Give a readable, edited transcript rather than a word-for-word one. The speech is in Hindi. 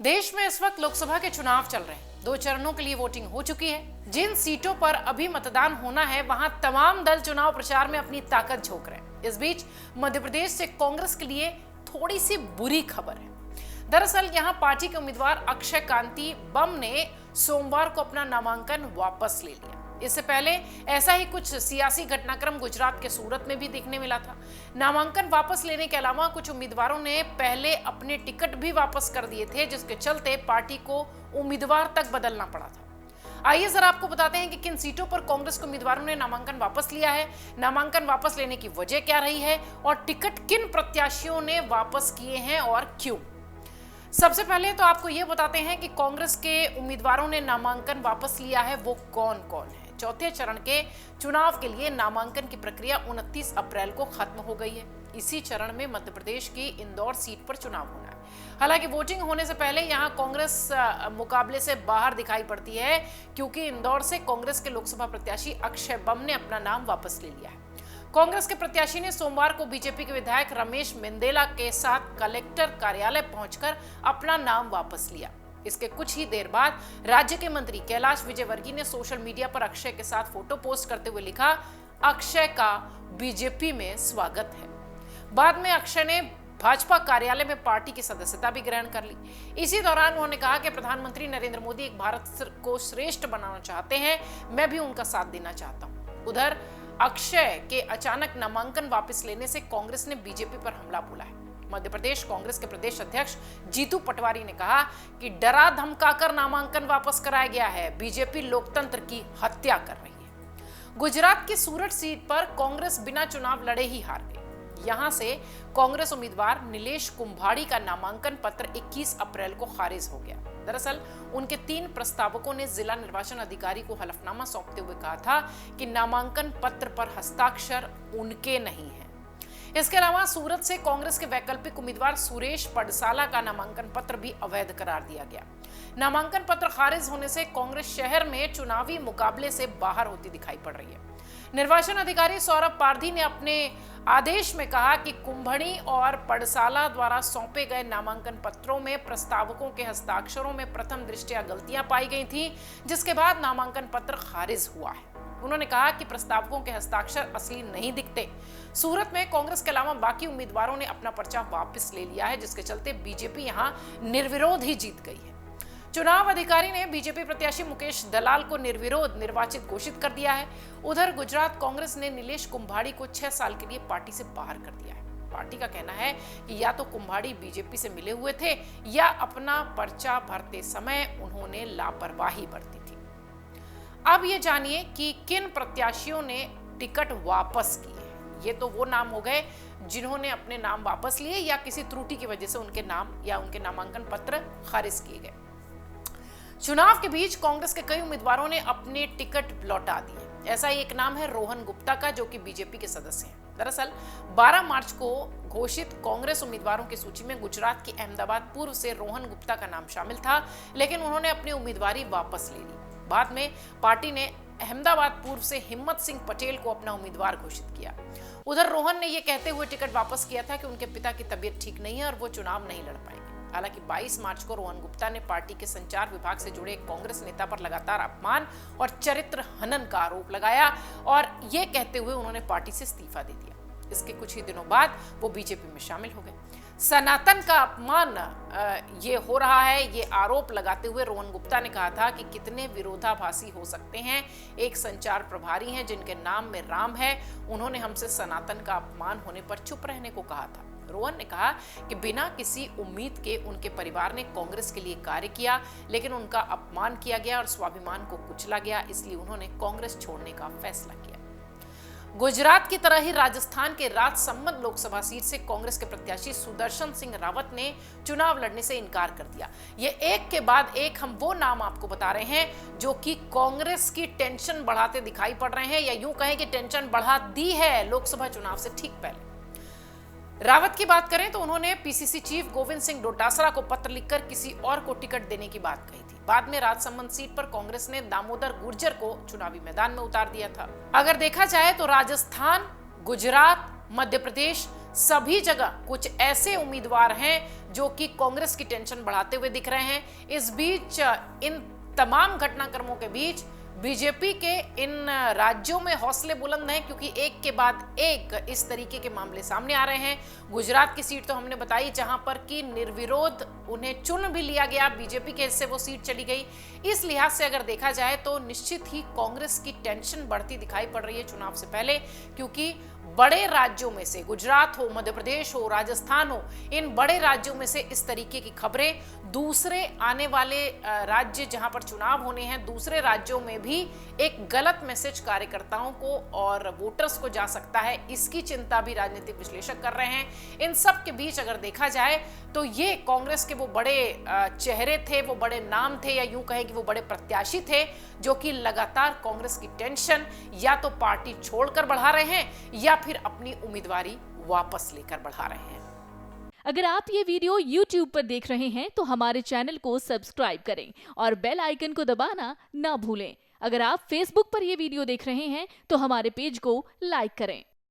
देश में इस वक्त लोकसभा के चुनाव चल रहे हैं। 2 चरणों के लिए वोटिंग हो चुकी है। जिन सीटों पर अभी मतदान होना है वहां तमाम दल चुनाव प्रचार में अपनी ताकत झोंक रहे हैं। इस बीच मध्य प्रदेश से कांग्रेस के लिए थोड़ी सी बुरी खबर है। दरअसल यहां पार्टी के उम्मीदवार अक्षय कांति बम ने सोमवार को अपना नामांकन वापस ले लिया। इससे पहले ऐसा ही कुछ सियासी घटनाक्रम गुजरात के सूरत में भी देखने मिला था। नामांकन वापस लेने के अलावा कुछ उम्मीदवारों ने पहले अपने टिकट भी वापस कर दिए थे, जिसके चलते पार्टी को उम्मीदवार तक बदलना पड़ा था। आइए जरा आपको बताते हैं कि किन सीटों पर कांग्रेस के उम्मीदवारों ने नामांकन वापस लिया है, नामांकन वापस लेने की वजह क्या रही है और टिकट किन प्रत्याशियों ने वापस किए हैं और क्यों। सबसे पहले तो आपको यह बताते हैं कि कांग्रेस के उम्मीदवारों ने नामांकन वापस लिया है वो कौन कौन है। चौथे चरण के चुनाव के लिए नामांकन की प्रक्रिया 29 अप्रैल को खत्म हो गई है। इसी चरण में मध्य प्रदेश की इंदौर सीट पर चुनाव होना है। हालांकि वोटिंग होने से पहले यहां कांग्रेस मुकाबले से बाहर दिखाई पड़ती है, क्योंकि इंदौर से कांग्रेस के लोकसभा प्रत्याशी अक्षय बम ने अपना नाम वापस ले लिया है। कांग्रेस के प्रत्याशी ने सोमवार को बीजेपी के विधायक रमेश मेंदेला के साथ कलेक्टर कार्यालय पहुंचकर अपना नाम वापस लिया। इसके कुछ ही देर बाद राज्य के मंत्री कैलाश विजयवर्गीय ने सोशल मीडिया पर अक्षय के साथ फोटो पोस्ट करते हुए लिखा, अक्षय का बीजेपी में स्वागत है। बाद में अक्षय ने भाजपा कार्यालय में पार्टी की सदस्यता भी ग्रहण कर ली। इसी दौरान उन्होंने कहा कि प्रधानमंत्री नरेंद्र मोदी एक भारत को श्रेष्ठ बनाना चाहते हैं, मैं भी उनका साथ देना चाहता हूं। उधर अक्षय के अचानक नामांकन वापस लेने से कांग्रेस ने बीजेपी पर हमला बोला है। मध्य प्रदेश कांग्रेस के प्रदेश अध्यक्ष जीतू पटवारी ने कहा कि डरा धमकाकर नामांकन वापस कराया गया है, बीजेपी लोकतंत्र की हत्या कर रही है। गुजरात की सूरत सीट पर कांग्रेस बिना चुनाव लड़े ही हार गई। यहां से कांग्रेस उम्मीदवार नीलेश कुंभाड़ी का नामांकन पत्र 21 अप्रैल को खारिज हो गया। दरअसल उनके 3 प्रस्तावकों ने जिला निर्वाचन अधिकारी को हलफनामा सौंपते हुए कहा था कि नामांकन पत्र पर हस्ताक्षर उनके नहीं है। इसके अलावा सूरत से कांग्रेस के वैकल्पिक उम्मीदवार सुरेश पडसाला का नामांकन पत्र भी अवैध करार दिया गया। नामांकन पत्र खारिज होने से कांग्रेस शहर में चुनावी मुकाबले से बाहर होती दिखाई पड़ रही है। निर्वाचन अधिकारी सौरभ पारधी ने अपने आदेश में कहा कि कुंभड़ी और पडसाला द्वारा सौंपे गए नामांकन पत्रों में प्रस्तावकों के हस्ताक्षरों में प्रथम दृष्टया गलतियां पाई गई थी, जिसके बाद नामांकन पत्र खारिज हुआ है। उन्होंने कहा कि प्रस्तावकों के हस्ताक्षर असली नहीं दिखते। सूरत में कांग्रेस के अलावा बाकी उम्मीदवारों ने अपना पर्चा वापस ले लिया है, जिसके चलते बीजेपी यहां निर्विरोध ही जीत गई है। चुनाव अधिकारी ने बीजेपी प्रत्याशी मुकेश दलाल को निर्विरोध निर्वाचित घोषित कर दिया है। उधर गुजरात कांग्रेस ने नीलेश कुंभाड़ी को 6 साल के लिए पार्टी से बाहर कर दिया है। पार्टी का कहना है कि या तो कुंभाड़ी बीजेपी से मिले हुए थे या अपना पर्चा भरते समय उन्होंने लापरवाही बरती थी। अब ये जानिए कि किन प्रत्याशियों ने टिकट वापस किए। ये तो वो नाम हो गए जिन्होंने अपने नाम वापस लिए या किसी त्रुटि की वजह से उनके नाम या उनके नामांकन पत्र खारिज किए गए। चुनाव के बीच कांग्रेस के कई उम्मीदवारों ने अपने टिकट लौटा दिए। ऐसा ही एक नाम है रोहन गुप्ता का, जो कि बीजेपी के सदस्य हैं। दरअसल 12 मार्च को घोषित कांग्रेस उम्मीदवारों की सूची में गुजरात की अहमदाबाद पूर्व से रोहन गुप्ता का नाम शामिल था, लेकिन उन्होंने अपनी उम्मीदवारी वापस ले ली। बाद में पार्टी ने अहमदाबाद पूर्व से हिम्मत सिंह पटेल को अपना उम्मीदवार घोषित किया। उधर रोहन ने यह कहते हुए टिकट वापस किया था कि उनके पिता की तबीयत ठीक नहीं है और वो चुनाव नहीं लड़ पाएंगे। हालांकि 22 मार्च को रोहन गुप्ता ने पार्टी के संचार विभाग से जुड़े एक कांग्रेस नेता पर लगातार अपमान और चरित्र हनन का आरोप लगाया और ये कहते हुए उन्होंने पार्टी से इस्तीफा दे दिया। इसके कुछ ही दिनों बाद वो बीजेपी में शामिल हो गए। सनातन का अपमान ये हो रहा है, ये आरोप लगाते हुए रोहन गुप्ता ने कहा था कि कितने विरोधाभासी हो सकते हैं। एक संचार प्रभारी हैं जिनके नाम में राम है, उन्होंने हमसे सनातन का अपमान होने पर चुप रहने को कहा था। रोहन ने कहा कि बिना किसी उम्मीद के उनके परिवार ने कांग्रेस के लिए कार्य किया, लेकिन उनका अपमान किया गया और स्वाभिमान को कुचला गया, इसलिए उन्होंने कांग्रेस छोड़ने का फैसला किया। गुजरात की तरह ही राजस्थान के राजसमंद लोकसभा सीट से कांग्रेस के प्रत्याशी सुदर्शन सिंह रावत ने चुनाव लड़ने से इनकार कर दिया। ये एक के बाद एक हम वो नाम आपको बता रहे हैं जो कि कांग्रेस की टेंशन बढ़ाते दिखाई पड़ रहे हैं, या यूं कहें कि टेंशन बढ़ा दी है लोकसभा चुनाव से ठीक पहले। रावत की बात करें तो उन्होंने पीसीसी चीफ गोविंद सिंह डोटासरा को पत्र लिखकर किसी और को टिकट देने की बात कही थी। बाद में राजसमंद सीट पर कांग्रेस ने दामोदर गुर्जर को चुनावी मैदान में उतार दिया था। अगर देखा जाए तो राजस्थान, गुजरात, मध्य प्रदेश, सभी जगह कुछ ऐसे उम्मीदवार हैं जो कि कांग्रेस की टेंशन बढ़ाते हुए दिख रहे हैं। इस बीच इन तमाम घटनाक्रमों के बीच बीजेपी के इन राज्यों में हौसले बुलंद हैं, क्योंकि एक के बाद एक इस तरीके के मामले सामने आ रहे हैं। गुजरात की सीट तो हमने बताई, जहां पर कि निर्विरोध उन्हें चुन भी लिया गया, बीजेपी के हिस्से वो सीट चली गई। इस लिहाज से अगर देखा जाए तो निश्चित ही कांग्रेस की टेंशन बढ़ती दिखाई पड़ रही है चुनाव से पहले, क्योंकि बड़े राज्यों में से, गुजरात हो, मध्य प्रदेश हो, राजस्थान हो, इन बड़े राज्यों में से इस तरीके की खबरें दूसरे आने वाले राज्य जहां पर चुनाव होने हैं, दूसरे राज्यों में भी एक गलत मैसेज कार्यकर्ताओं को और वोटर्स को जा सकता है, इसकी चिंता भी राजनीतिक विश्लेषक कर रहे हैं। इन सब के बीच अगर देखा जाए तो ये कांग्रेस के वो बड़े चेहरे थे, वो बड़े नाम थे, या यूं कहें कि वो बड़े प्रत्याशी थे, जो कि लगातार कांग्रेस की टेंशन या तो पार्टी छोड़कर बढ़ा रहे हैं या फिर अपनी उम्मीदवारी वापस लेकर बढ़ा रहे हैं। अगर आप ये वीडियो YouTube पर देख रहे हैं तो हमारे चैनल को सब्सक्राइब करें और बेल आइकन को दबाना ना भूलें। अगर आप Facebook पर ये वीडियो देख रहे हैं तो हमारे पेज को लाइक करें।